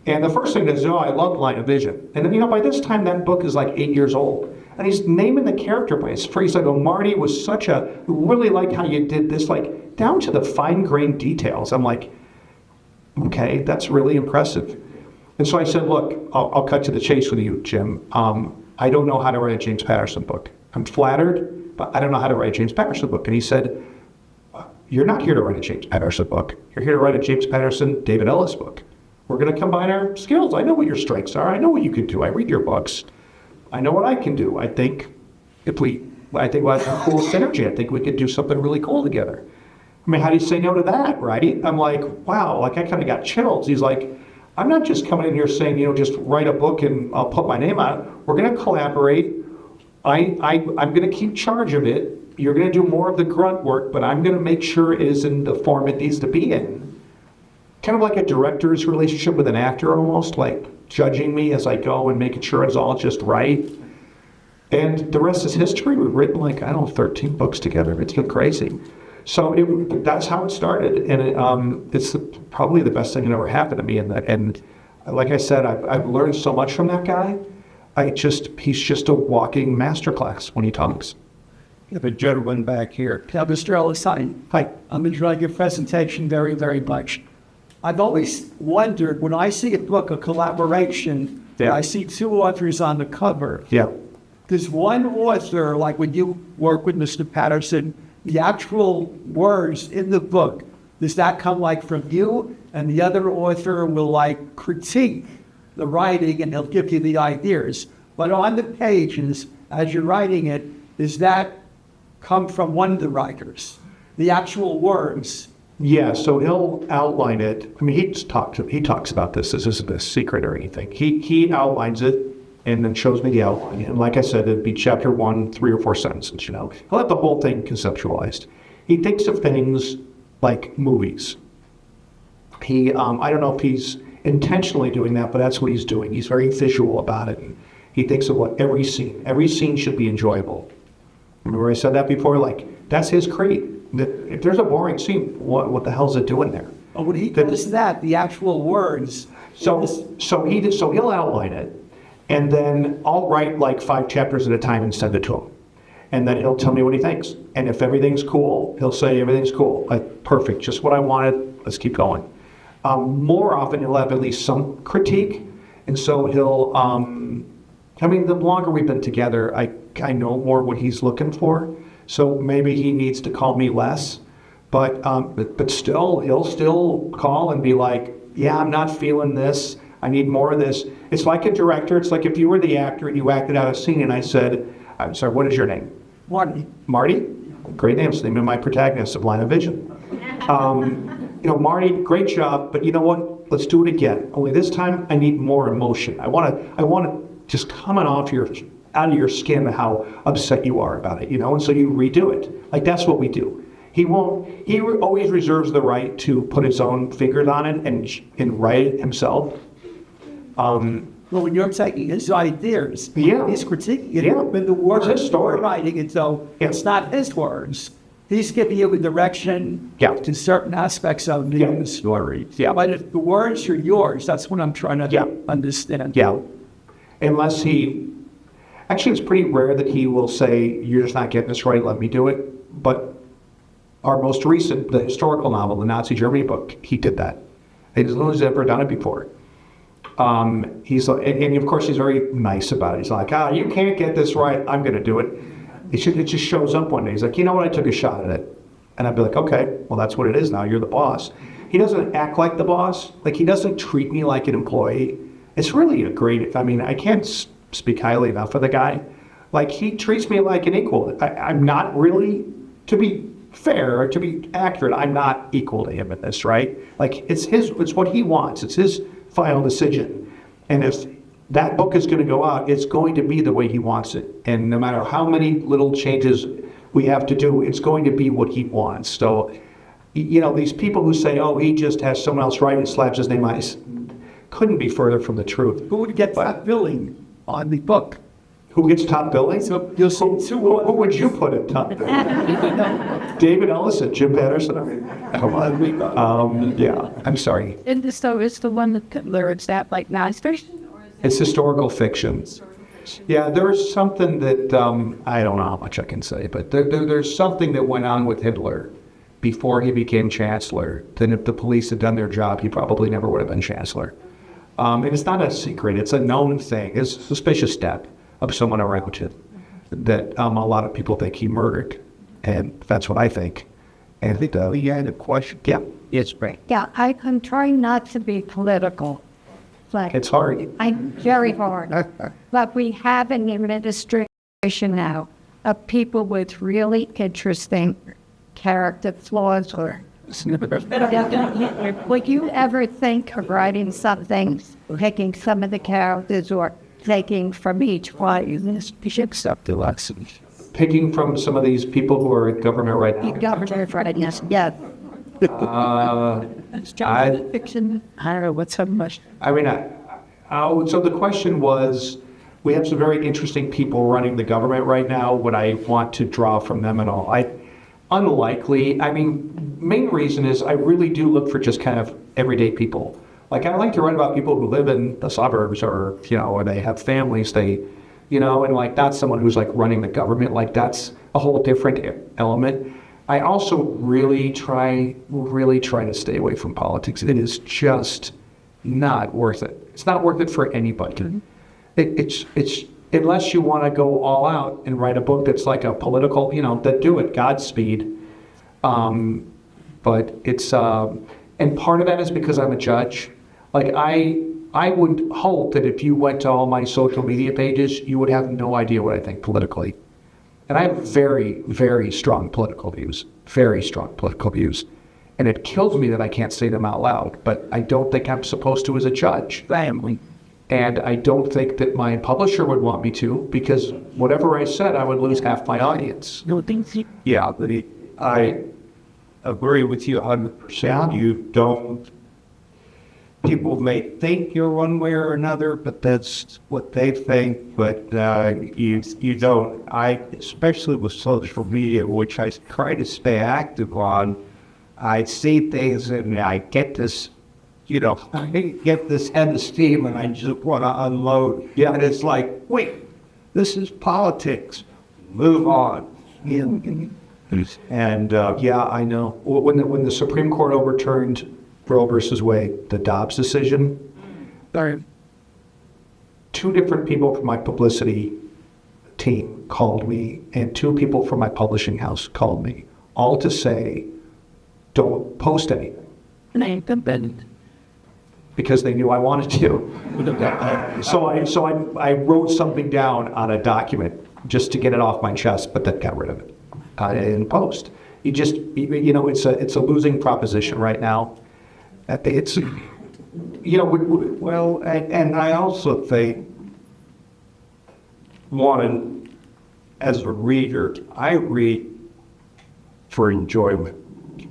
And the first thing is, I love Line of Vision. And then, by this time, that book is like 8 years old. And he's naming the character by his first. He's like, oh, Marty was really like how you did this, like down to the fine-grained details. I'm like, okay, that's really impressive. And so I said, look, I'll cut to the chase with you, Jim. I don't know how to write a James Patterson book. I'm flattered, but I don't know how to write a James Patterson book. And he said, you're not here to write a James Patterson book. You're here to write a James Patterson, David Ellis book. We're going to combine our skills. I know what your strengths are. I know what you can do. I read your books. I know what I can do. I think we'll have a cool synergy. I think we could do something really cool together. I mean, how do you say no to that, right? I'm like, wow, like I kind of got chills. He's like, I'm not just coming in here saying, just write a book and I'll put my name on it. We're going to collaborate. I'm going to keep charge of it. You're going to do more of the grunt work, but I'm going to make sure it is in the form it needs to be in. Kind of like a director's relationship with an actor almost, like judging me as I go and making sure it's all just right. And the rest is history. We've written 13 books together. It's been crazy. So that's how it started. And it's probably the best thing that ever happened to me. And like I said, I've learned so much from that guy. He's just a walking masterclass when he talks. You have a gentleman back here. Mr. Ellis, Hi. I'm enjoying your presentation very, very much. I've always wondered, when I see a book, a collaboration, I see 2 authors on the cover. Yeah. Does one author, like when you work with Mr. Patterson, the actual words in the book, does that come from you? And the other author will critique the writing and he'll give you the ideas. But on the pages, as you're writing it, does that come from one of the writers? the actual words. Yeah, so he'll outline it. I mean, he talks about this. This isn't a secret or anything. He outlines it and then shows me the outline. And like I said, it'd be chapter 1, 3 or 4 sentences, you know. He'll have the whole thing conceptualized. He thinks of things like movies. I don't know if he's intentionally doing that, but that's what he's doing. He's very visual about it. He thinks of what every scene should be enjoyable. Remember I said that before? Like, that's his creed. If there's a boring scene, what the hell's it doing there? Oh, when he does that, the actual words. So he'll outline it, and then I'll write like 5 chapters at a time and send it to him. And then he'll tell me what he thinks. And if everything's cool, he'll say everything's cool. Like, perfect, just what I wanted, let's keep going. More often he'll have at least some critique. And so he'll, I mean, the longer we've been together, I know more what he's looking for. So maybe he needs to call me less, but still, he'll still call and be like, yeah, I'm not feeling this. I need more of this. It's like a director. It's like if you were the actor and you acted out a scene and I said, I'm sorry, what is your name? Marty. Marty? Great name. It's the name of my protagonist of Line of Vision. You know, Marty, great job, but you know what? Let's do it again. Only this time I need more emotion. I want to just coming out of your skin how upset you are about it, you know, and so you redo it. Like, that's what we do. He always reserves the right to put his own fingers on it and write it himself. Well, when you're taking his ideas, Yeah. he's critiquing it, Yeah. and the words It's his story. are writing it, so Yeah. it's not his words. He's giving you a direction Yeah. to certain aspects of the Yeah. story. Yeah. But if the words are yours, that's what I'm trying to Yeah. understand. Yeah. Unless actually, it's pretty rare that he will say, you're just not getting this right, let me do it. But our most recent, the historical novel, the Nazi Germany book, he did that. He's never done it before. He's and of course he's very nice about it. He's like, you can't get this right, I'm going to do it. It just shows up one day. He's like, you know what, I took a shot at it. And I'd be like, okay, well, that's what it is now. You're the boss. He doesn't act like the boss. Like, he doesn't treat me like an employee. It's really I can't speak highly enough of the guy. Like, he treats me like an equal. I'm not really, to be fair, or to be accurate, I'm not equal to him in this, right? Like, it's what he wants. It's his final decision. And if that book is going to go out, it's going to be the way he wants it. And no matter how many little changes we have to do, it's going to be what he wants. So, you know, these people who say, oh, he just has someone else write and slaps his name on it, couldn't be further from the truth. Who would get top billing on the book? Who gets top billing? So you'll see Who would you put at top billing? David Ellis and Jim Patterson? I mean, come on. Yeah, I'm sorry. And so it's the one that lyrics that like nonfiction? It's historical fiction. Yeah, there's something that, I don't know how much I can say, but there's something that went on with Hitler before he became chancellor. Then if the police had done their job, he probably never would have been chancellor. And it's not a secret, it's a known thing. It's a suspicious step of someone around him that a lot of people think he murdered. And that's what I think. And I think We had a question. yeah, It's great. Yeah, I'm trying not to be political, but it's hard. I'm very hard. But we have an administration now of people with really interesting character flaws. Or would you ever think of writing something, taking some of the characters or taking from each one? Picking from some of these people who are in government right now. Governor for yes, yes. Fiction. I don't know what's so much. I mean, so the question was, we have some very interesting people running the government right now. Would I want to draw from them at all? Unlikely. I mean, main reason is I really do look for just kind of everyday people. Like, I like to write about people who live in the suburbs or, you know, or they have families, you know, and like, that's someone who's like running the government. Like, that's a whole different element. I also really try to stay away from politics. It is just not worth it. It's not worth it for anybody. Mm-hmm. It's unless you want to go all out and write a book that's like a political, you know, that do it, Godspeed. But it's, and part of that is because I'm a judge. Like, I would hope that if you went to all my social media pages, you would have no idea what I think politically. And I have very, very strong political views, very strong political views. And it kills me that I can't say them out loud, but I don't think I'm supposed to as a judge. Family. And I don't think that my publisher would want me to, because whatever I said, I would lose half my audience. Yeah, I agree with you 100%. You don't, people may think you're one way or another, but that's what they think, but you don't. I, especially with social media, which I try to stay active on, I see things and I get this, I get this head of steam and I just want to unload. Yeah, and it's like, wait, this is politics. Move on. And Yeah, I know. When the Supreme Court overturned Roe versus Wade, the Dobbs decision, Sorry. two different people from my publicity team called me, and two people from my publishing house called me, all to say, don't post anything, because they knew I wanted to. So I wrote something down on a document just to get it off my chest, but then got rid of it. I didn't post. It's a losing proposition right now. It's, well, and I also think, one, as a reader, I read for enjoyment.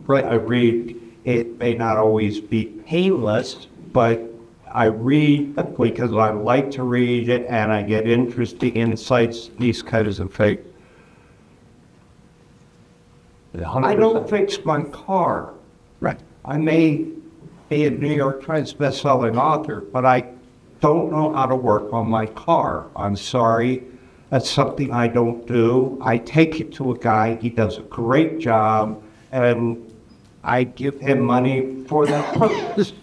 right. I read, it may not always be painless, but I read because I like to read it and I get interesting insights, these kinds of things. I don't fix my car. Right. I may be a New York Times bestselling author, but I don't know how to work on my car. I'm sorry. That's something I don't do. I take it to a guy, he does a great job, and I give him money for that purpose.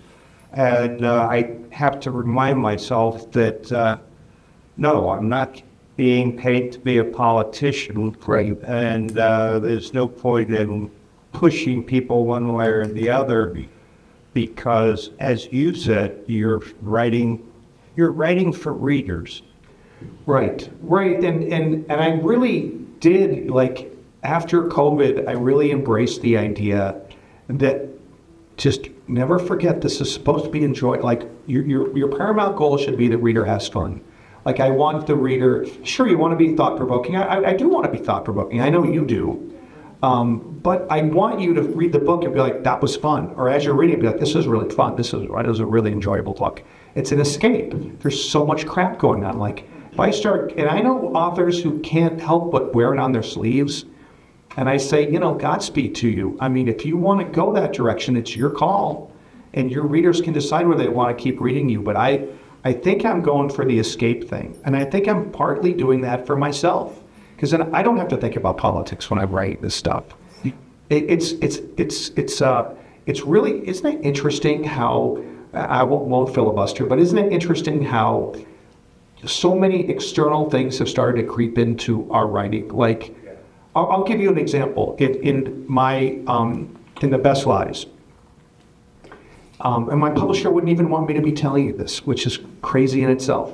And I have to remind myself that, no, I'm not being paid to be a politician. Right. And there's no point in pushing people one way or the other, because, as you said, you're writing for readers. Right. And I really did, like, after COVID, I really embraced the idea that just never forget this is supposed to be enjoyed. Like, your paramount goal should be the reader has fun. Like, I want the reader, sure, you want to be thought-provoking. I do want to be thought-provoking. I know you do. But I want you to read the book and be like, that was fun. Or as you're reading, be like, this is really fun. This is a really enjoyable book. It's an escape. There's so much crap going on. Like, if I start, and I know authors who can't help but wear it on their sleeves, and I say, Godspeed to you. I mean, if you want to go that direction, it's your call. And your readers can decide whether they want to keep reading you. But I think I'm going for the escape thing. And I think I'm partly doing that for myself. Because then I don't have to think about politics when I write this stuff. It's really, isn't it interesting how, I won't filibuster, but isn't it interesting how so many external things have started to creep into our writing? Like, I'll give you an example. In the Best Lies, and my publisher wouldn't even want me to be telling you this, which is crazy in itself.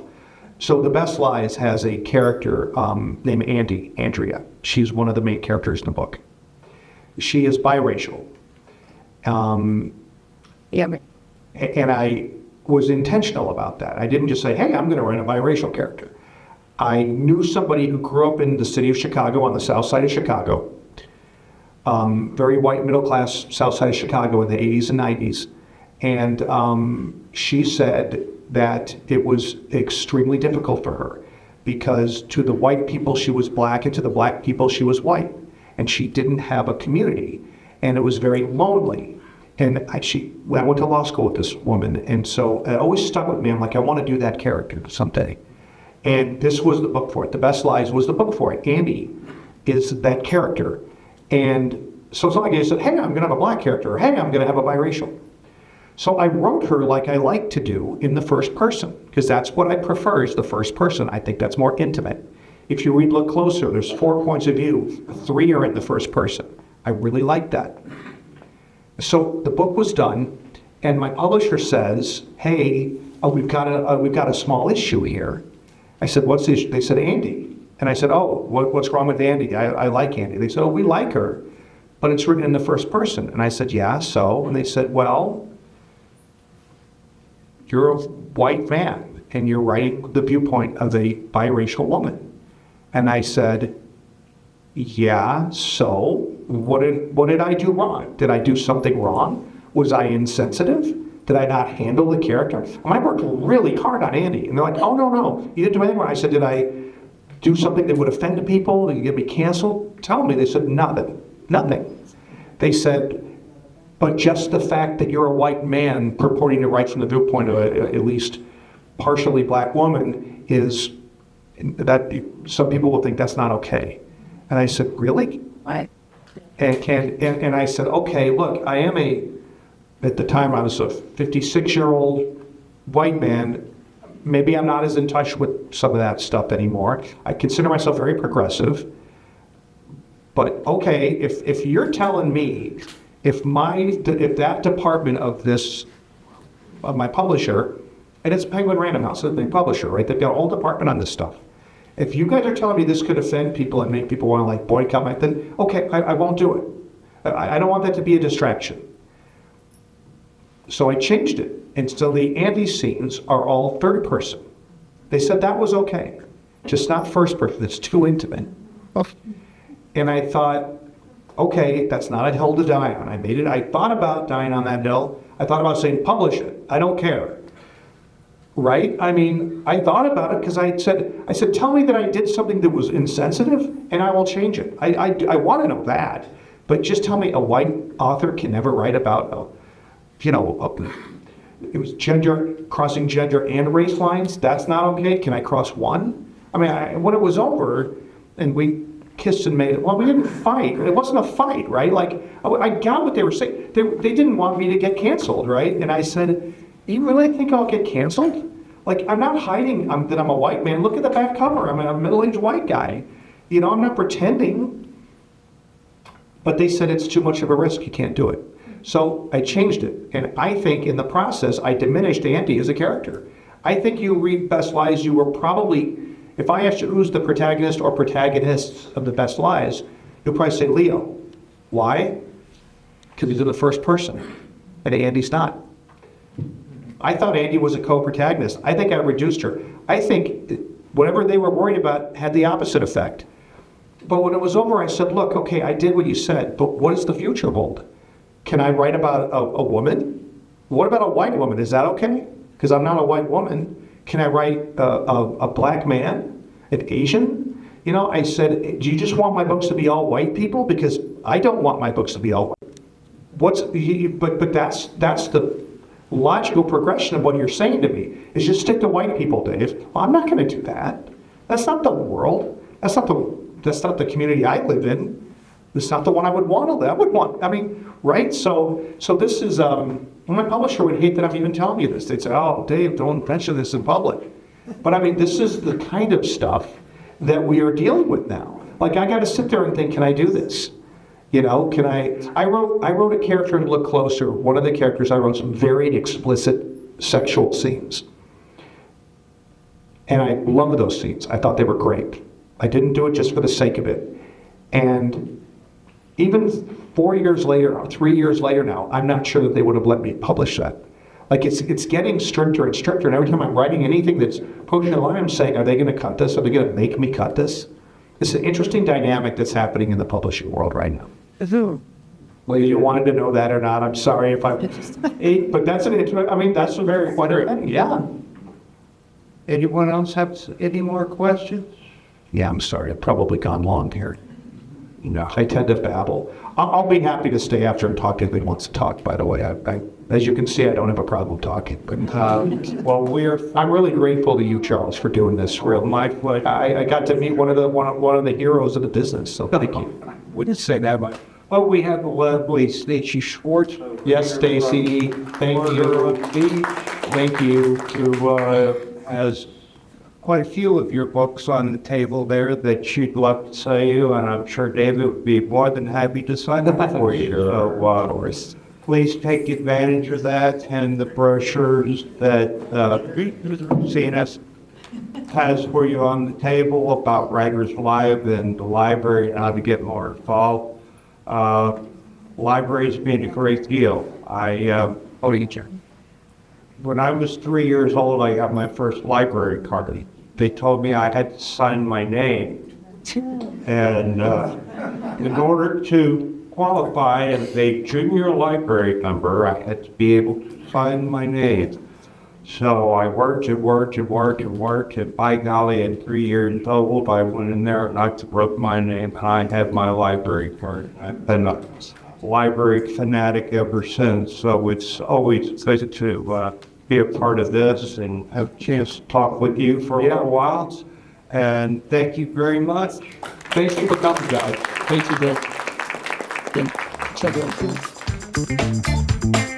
So The Best Lies has a character named Andrea. She's one of the main characters in the book. She is biracial. And I was intentional about that. I didn't just say, hey, I'm going to write a biracial character. I knew somebody who grew up in the city of Chicago, on the south side of Chicago, very white, middle-class south side of Chicago in the 80s and 90s. And she said that it was extremely difficult for her because to the white people she was black and to the black people she was white. And she didn't have a community. And it was very lonely. And I went to law school with this woman. And so it always stuck with me. I'm like, I want to do that character someday. And this was the book for it. The Best Lies was the book for it. Andy is that character. And so it's not like I said, hey, I'm going to have a black character. Or, hey, I'm going to have a biracial. So I wrote her like I like to do in the first person, because that's what I prefer is the first person. I think that's more intimate. If you read, look closer, there's 4 points of view. 3 are in the first person. I really like that. So the book was done, and my publisher says, hey, we've got a small issue here. I said, what's the issue? They said, Andy. And I said, oh, what's wrong with Andy? I like Andy. They said, oh, we like her, but it's written in the first person. And I said, yeah, so? And they said, well, you're a white man, and you're writing the viewpoint of a biracial woman. And I said, yeah, so? What did I do wrong? Did I do something wrong? Was I insensitive? Did I not handle the character? And I worked really hard on Andy. And they're like, oh, no, you didn't do anything wrong. I said, did I do something that would offend people? Did you get me canceled? Tell me. They said, nothing. They said, but just the fact that you're a white man purporting to write from the viewpoint of at least partially black woman is that some people will think that's not okay. And I said, really? Right. And I said, okay, look, I am at the time I was a 56-year-old white man. Maybe I'm not as in touch with some of that stuff anymore. I consider myself very progressive. But okay, if you're telling me, if that department of my publisher, and it's Penguin Random House, the big publisher, right? They've got a whole department on this stuff. If you guys are telling me this could offend people and make people want to like boycott my thing, okay, I won't do it. I don't want that to be a distraction. So I changed it. And so the Andy scenes are all third person. They said that was okay. Just not first person. It's too intimate. And I thought, okay, that's not a hill to die on. I thought about dying on that hill. I thought about saying, publish it. I don't care. Right? I mean, I thought about it because I said, tell me that I did something that was insensitive and I will change it. I want to know that. But just tell me a white author can never write about, it was crossing gender and race lines. That's not okay. Can I cross one? I mean, when it was over and we kissed and made it, well, we didn't fight. It wasn't a fight, right? Like, I got what they were saying. They didn't want me to get canceled, right? And I said, you really think I'll get canceled? Like, I'm not hiding that I'm a white man. Look at the back cover. I'm a middle-aged white guy. I'm not pretending. But they said it's too much of a risk. You can't do it. So I changed it. And I think in the process, I diminished Andy as a character. I think you read Best Lies, you were probably, if I asked you who's the protagonist or protagonists of the Best Lies, you'll probably say Leo. Why? Because he's in the first person. And Andy's not. I thought Andy was a co-protagonist. I think I reduced her. I think whatever they were worried about had the opposite effect. But when it was over, I said, look, okay, I did what you said, but what does the future hold? Can I write about a woman? What about a white woman? Is that okay? Because I'm not a white woman. Can I write a black man, an Asian? I said, do you just want my books to be all white people? Because I don't want my books to be all white. But that's the logical progression of what you're saying to me, is just stick to white people, Dave. Well, I'm not going to do that. That's not the world. That's not the community I live in. It's not the one I would want to live. Right? So this is, my publisher would hate that I'm even telling you this. They'd say, oh, Dave, don't mention this in public. But this is the kind of stuff that we are dealing with now. Like, I got to sit there and think, can I do this? Can I wrote a character in Look Closer. One of the characters, I wrote some very explicit sexual scenes. And I love those scenes. I thought they were great. I didn't do it just for the sake of it. And even 4 years later, or 3 years later now, I'm not sure that they would have let me publish that. Like, it's getting stricter and stricter. And every time I'm writing anything that's pushing the line, I'm saying, are they going to cut this? Are they going to make me cut this? It's an interesting dynamic that's happening in the publishing world right now. Whether you wanted to know that or not, I'm sorry if but that's that's a very funny thing. Yeah. Anyone else have any more questions? Yeah, I'm sorry. I've probably gone long here. I tend to babble. I'll be happy to stay after and talk to anybody who wants to talk, by the way. As you can see, I don't have a problem talking. But I'm really grateful to you, Charles, for doing this. My pleasure. I got to meet one of the heroes of the business, so thank you. Wouldn't say that, but we have the lovely Stacey Schwartz. Yes, Stacey. Thank you. Thank you. Who has quite a few of your books on the table there that she'd love to sell you, and I'm sure David would be more than happy to sign them for you. So, please take advantage of that and the brochures that CNS has for you on the table about Writers Live and the library and how to get more involved. Libraries mean a great deal. When I was 3 years old, I got my first library card. They told me I had to sign my name. And in order to qualify as a junior library member, I had to be able to sign my name. So I worked, and by golly, at 3 years old, I went in there and I wrote my name, and I had my library card. I've been a library fanatic ever since, so it's always good to be a part of this and have a chance to talk with you for a little while. And thank you very much. Thank you for coming, guys. Thank you, Bill.